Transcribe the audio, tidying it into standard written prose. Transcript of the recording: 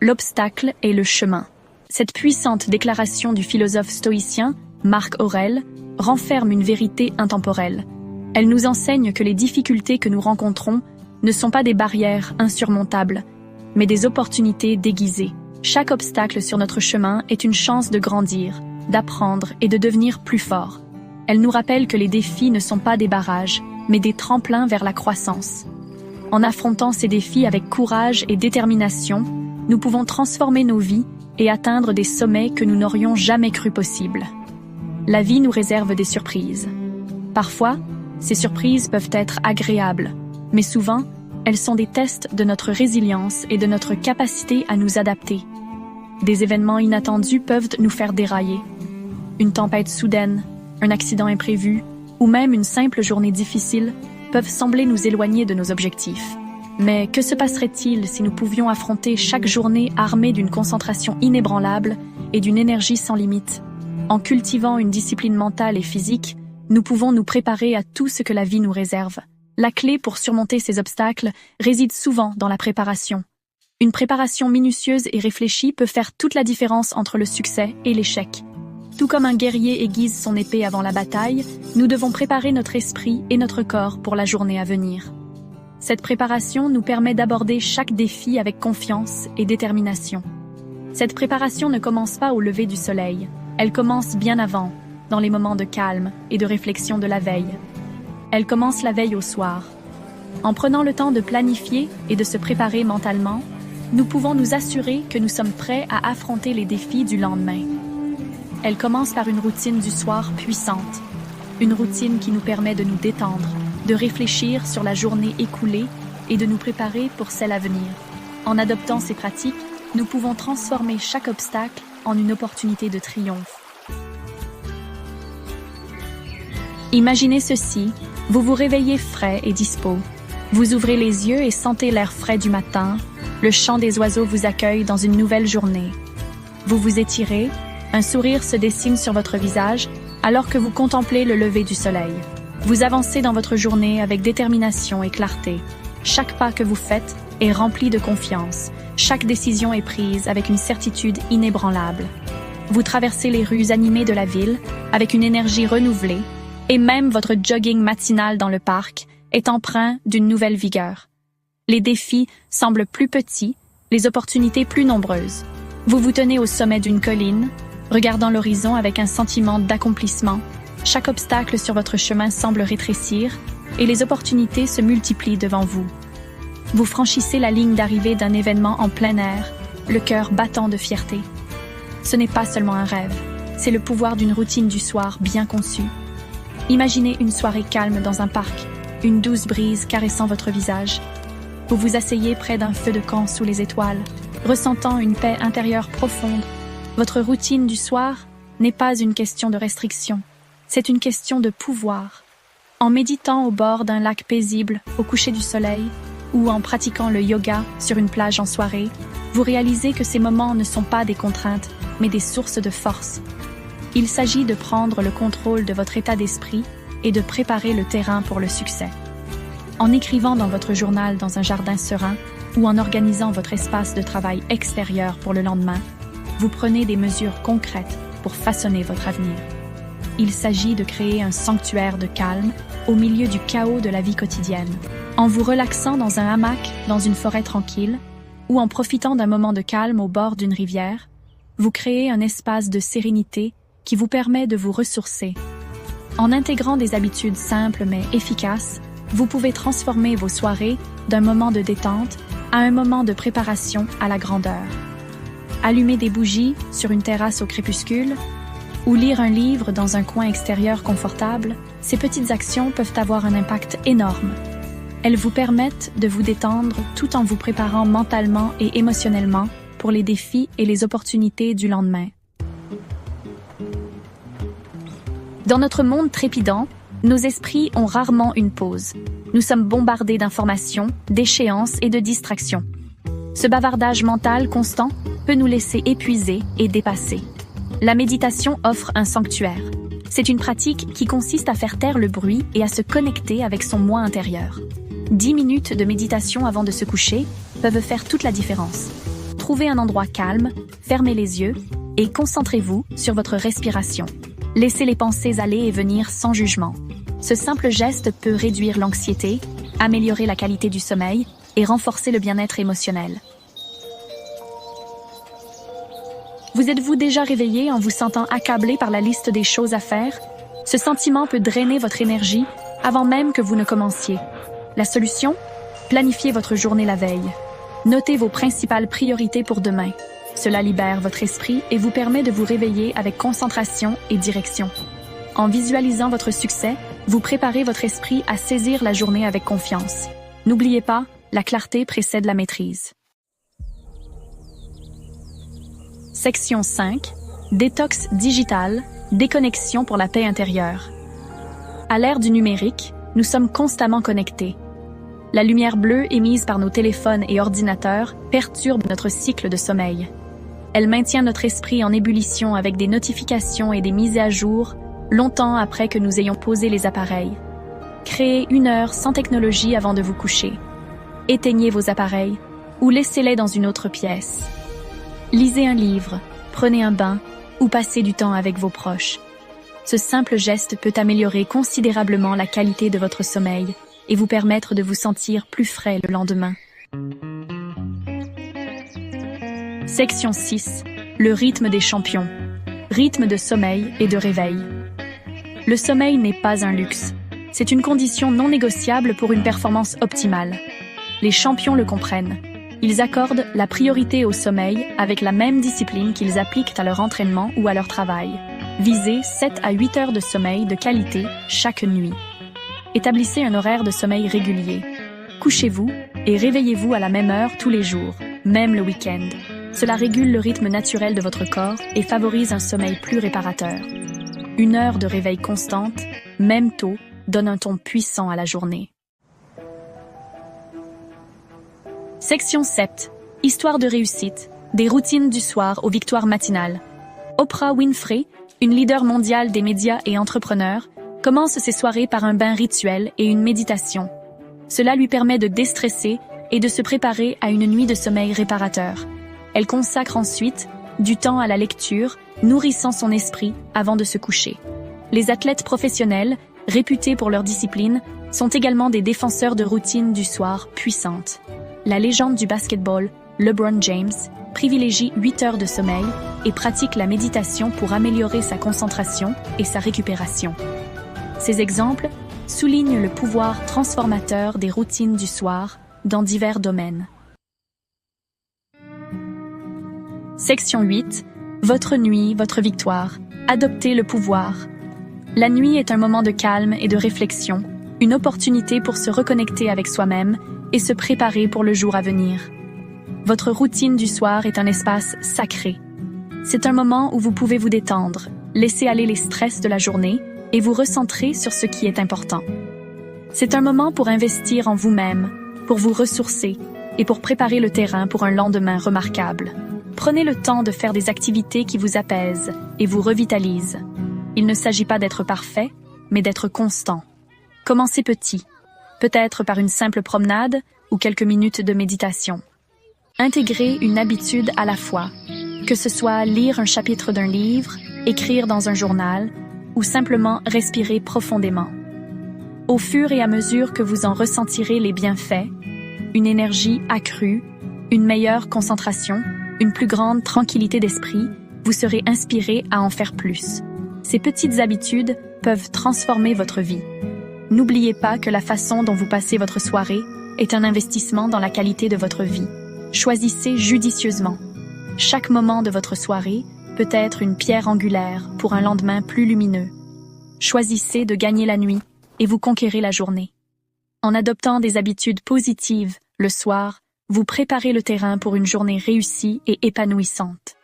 L'obstacle est le chemin. Cette puissante déclaration du philosophe stoïcien, Marc Aurèle, renferme une vérité intemporelle. Elle nous enseigne que les difficultés que nous rencontrons ne sont pas des barrières insurmontables, mais des opportunités déguisées. Chaque obstacle sur notre chemin est une chance de grandir, d'apprendre et de devenir plus fort. Elle nous rappelle que les défis ne sont pas des barrages, mais des tremplins vers la croissance. En affrontant ces défis avec courage et détermination, nous pouvons transformer nos vies et atteindre des sommets que nous n'aurions jamais cru possibles. La vie nous réserve des surprises. Parfois, ces surprises peuvent être agréables, mais souvent, elles sont des tests de notre résilience et de notre capacité à nous adapter. Des événements inattendus peuvent nous faire dérailler. Une tempête soudaine, un accident imprévu, ou même une simple journée difficile peuvent sembler nous éloigner de nos objectifs. Mais que se passerait-il si nous pouvions affronter chaque journée armés d'une concentration inébranlable et d'une énergie sans limite? En cultivant une discipline mentale et physique, nous pouvons nous préparer à tout ce que la vie nous réserve. La clé pour surmonter ces obstacles réside souvent dans la préparation. Une préparation minutieuse et réfléchie peut faire toute la différence entre le succès et l'échec. Tout comme un guerrier aiguise son épée avant la bataille, nous devons préparer notre esprit et notre corps pour la journée à venir. Cette préparation nous permet d'aborder chaque défi avec confiance et détermination. Cette préparation ne commence pas au lever du soleil, elle commence bien avant, dans les moments de calme et de réflexion de la veille. Elle commence la veille au soir. En prenant le temps de planifier et de se préparer mentalement, nous pouvons nous assurer que nous sommes prêts à affronter les défis du lendemain. Elle commence par une routine du soir puissante, une routine qui nous permet de nous détendre, de réfléchir sur la journée écoulée et de nous préparer pour celle à venir. En adoptant ces pratiques, nous pouvons transformer chaque obstacle en une opportunité de triomphe. Imaginez ceci, vous vous réveillez frais et dispo. Vous ouvrez les yeux et sentez l'air frais du matin, le chant des oiseaux vous accueille dans une nouvelle journée. Vous vous étirez, un sourire se dessine sur votre visage alors que vous contemplez le lever du soleil. Vous avancez dans votre journée avec détermination et clarté. Chaque pas que vous faites est rempli de confiance. Chaque décision est prise avec une certitude inébranlable. Vous traversez les rues animées de la ville avec une énergie renouvelée et même votre jogging matinal dans le parc est empreint d'une nouvelle vigueur. Les défis semblent plus petits, les opportunités plus nombreuses. Vous vous tenez au sommet d'une colline, regardant l'horizon avec un sentiment d'accomplissement. Chaque obstacle sur votre chemin semble rétrécir et les opportunités se multiplient devant vous. Vous franchissez la ligne d'arrivée d'un événement en plein air, le cœur battant de fierté. Ce n'est pas seulement un rêve, c'est le pouvoir d'une routine du soir bien conçue. Imaginez une soirée calme dans un parc, une douce brise caressant votre visage. Vous vous asseyez près d'un feu de camp sous les étoiles, ressentant une paix intérieure profonde. Votre routine du soir n'est pas une question de restriction, c'est une question de pouvoir. En méditant au bord d'un lac paisible au coucher du soleil ou en pratiquant le yoga sur une plage en soirée, vous réalisez que ces moments ne sont pas des contraintes, mais des sources de force. Il s'agit de prendre le contrôle de votre état d'esprit et de préparer le terrain pour le succès. En écrivant dans votre journal dans un jardin serein ou en organisant votre espace de travail extérieur pour le lendemain, vous prenez des mesures concrètes pour façonner votre avenir. Il s'agit de créer un sanctuaire de calme au milieu du chaos de la vie quotidienne. En vous relaxant dans un hamac dans une forêt tranquille ou en profitant d'un moment de calme au bord d'une rivière, vous créez un espace de sérénité qui vous permet de vous ressourcer. En intégrant des habitudes simples mais efficaces, vous pouvez transformer vos soirées d'un moment de détente à un moment de préparation à la grandeur. Allumer des bougies sur une terrasse au crépuscule ou lire un livre dans un coin extérieur confortable, ces petites actions peuvent avoir un impact énorme. Elles vous permettent de vous détendre tout en vous préparant mentalement et émotionnellement pour les défis et les opportunités du lendemain. Dans notre monde trépidant, nos esprits ont rarement une pause. Nous sommes bombardés d'informations, d'échéances et de distractions. Ce bavardage mental constant peut nous laisser épuisés et dépassés. La méditation offre un sanctuaire. C'est une pratique qui consiste à faire taire le bruit et à se connecter avec son moi intérieur. 10 minutes de méditation avant de se coucher peuvent faire toute la différence. Trouvez un endroit calme, fermez les yeux et concentrez-vous sur votre respiration. Laissez les pensées aller et venir sans jugement. Ce simple geste peut réduire l'anxiété, améliorer la qualité du sommeil et renforcer le bien-être émotionnel. Vous êtes-vous déjà réveillé en vous sentant accablé par la liste des choses à faire? Ce sentiment peut drainer votre énergie avant même que vous ne commenciez. La solution? Planifiez votre journée la veille. Notez vos principales priorités pour demain. Cela libère votre esprit et vous permet de vous réveiller avec concentration et direction. En visualisant votre succès, vous préparez votre esprit à saisir la journée avec confiance. N'oubliez pas, la clarté précède la maîtrise. Section 5. Détox digital, déconnexion pour la paix intérieure. À l'ère du numérique, nous sommes constamment connectés. La lumière bleue émise par nos téléphones et ordinateurs perturbe notre cycle de sommeil. Elle maintient notre esprit en ébullition avec des notifications et des mises à jour, longtemps après que nous ayons posé les appareils. Créez 1 heure sans technologie avant de vous coucher. Éteignez vos appareils ou laissez-les dans une autre pièce. Lisez un livre, prenez un bain ou passez du temps avec vos proches. Ce simple geste peut améliorer considérablement la qualité de votre sommeil et vous permettre de vous sentir plus frais le lendemain. Section 6. Le rythme des champions. Rythme de sommeil et de réveil. Le sommeil n'est pas un luxe. C'est une condition non négociable pour une performance optimale. Les champions le comprennent. Ils accordent la priorité au sommeil avec la même discipline qu'ils appliquent à leur entraînement ou à leur travail. Visez 7 à 8 heures de sommeil de qualité chaque nuit. Établissez un horaire de sommeil régulier. Couchez-vous et réveillez-vous à la même heure tous les jours, même le week-end. Cela régule le rythme naturel de votre corps et favorise un sommeil plus réparateur. 1 heure de réveil constante, même tôt, donne un ton puissant à la journée. Section 7. Histoire de réussite, des routines du soir aux victoires matinales. Oprah Winfrey, une leader mondiale des médias et entrepreneurs, commence ses soirées par un bain rituel et une méditation. Cela lui permet de déstresser et de se préparer à une nuit de sommeil réparateur. Elle consacre ensuite du temps à la lecture, nourrissant son esprit avant de se coucher. Les athlètes professionnels, réputés pour leur discipline, sont également des défenseurs de routines du soir puissantes. La légende du basketball, LeBron James, privilégie 8 heures de sommeil et pratique la méditation pour améliorer sa concentration et sa récupération. Ces exemples soulignent le pouvoir transformateur des routines du soir dans divers domaines. Section 8. Votre nuit, votre victoire. Adoptez le pouvoir. La nuit est un moment de calme et de réflexion, une opportunité pour se reconnecter avec soi-même et se préparer pour le jour à venir. Votre routine du soir est un espace sacré. C'est un moment où vous pouvez vous détendre, laisser aller les stress de la journée et vous recentrer sur ce qui est important. C'est un moment pour investir en vous-même, pour vous ressourcer et pour préparer le terrain pour un lendemain remarquable. Prenez le temps de faire des activités qui vous apaisent et vous revitalisent. Il ne s'agit pas d'être parfait, mais d'être constant. Commencez petit, peut-être par une simple promenade ou quelques minutes de méditation. Intégrez une habitude à la fois, que ce soit lire un chapitre d'un livre, écrire dans un journal ou simplement respirer profondément. Au fur et à mesure que vous en ressentirez les bienfaits, une énergie accrue, une meilleure concentration, une plus grande tranquillité d'esprit, vous serez inspiré à en faire plus. Ces petites habitudes peuvent transformer votre vie. N'oubliez pas que la façon dont vous passez votre soirée est un investissement dans la qualité de votre vie. Choisissez judicieusement. Chaque moment de votre soirée peut être une pierre angulaire pour un lendemain plus lumineux. Choisissez de gagner la nuit et vous conquérez la journée. En adoptant des habitudes positives le soir, vous préparez le terrain pour une journée réussie et épanouissante.